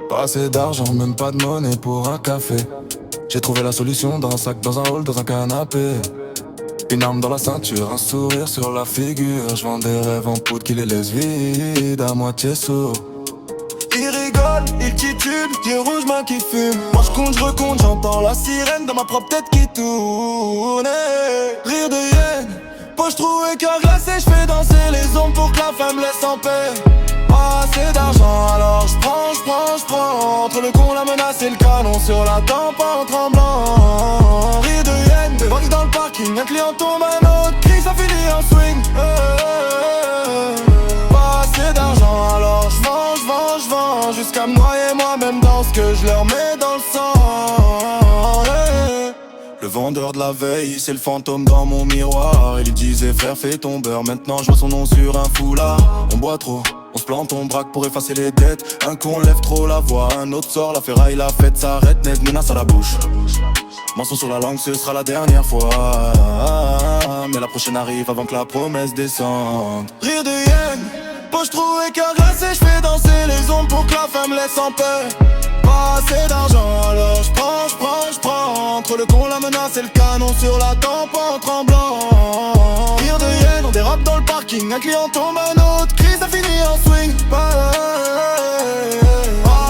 Pas assez d'argent, même pas de monnaie pour un café. J'ai trouvé la solution dans un sac, dans un hall, dans un canapé. Une arme dans la ceinture, un sourire sur la figure. Je vends des rêves en poudre qui les laissent vides, à moitié sourds. Ils rigolent, ils titubent, yeux rouges, main qui fume. Moi je compte, je recompte, j'entends la sirène dans ma propre tête qui tourne. Rire de hyène, poche trouée, cœur glacé. Je fais danser les ombres pour que la femme me laisse en paix. Pas assez d'argent, alors je prends. Entre le con, la menace et le canon sur la tempe en tremblant. Rire de hyène, des vagues dans le parking, un client tombe, un autre crie, ça finit en swing. Pas assez d'argent, alors je vends jusqu'à me noyer moi-même dans ce que je leur mets dans le sang. Le vendeur de la veille, c'est le fantôme dans mon miroir. Il lui disait frère fais ton beurre, maintenant je vois son nom sur un foulard. On boit trop, on se plante, on braque pour effacer les dettes. Un con lève trop la voix, un autre sort, la ferraille, la fête s'arrête net, menace à la bouche. Mensonge sur la langue, ce sera la dernière fois. Mais la prochaine arrive avant que la promesse descende. Rire de hyène, poche trouée, cœur glacé. Je fais danser les ombres pour que la femme laisse en paix. Pas assez d'argent, alors je prends. Entre le con, la menace et le canon sur la tempe en tremblant. Rire de hyène, on dérape dans le parking. Un client tombe, un autre crie, ça finit en swing. Pas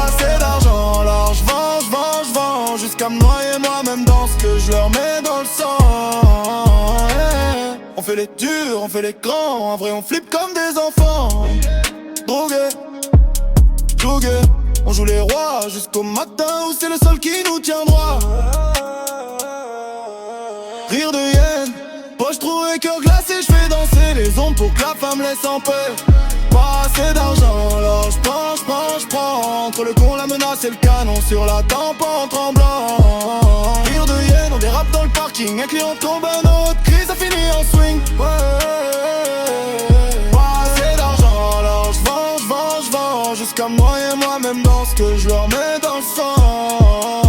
assez d'argent, alors je vends jusqu'à me noyer moi-même dans ce que je leur mets dans le sang. On fait les durs, on fait les grands. En vrai on flippe comme des enfants. Drogués, jougués, on joue les rois jusqu'au matin où c'est le seul qui nous tient droit. Rire de hyène, poche trouée, cœur glacé. Je fais danser les ombres pour que la femme laisse en paix. Pas assez d'argent, alors je prends. Entre le con, la menace et le canon sur la tempe en tremblant. Rire de hyène, on dérape dans le parking. Un client tombe, un autre crie, ça finit en swing. Pas assez d'argent, alors je vends jusqu'à moi et moi-même dans ce que je leur mets dans le sang.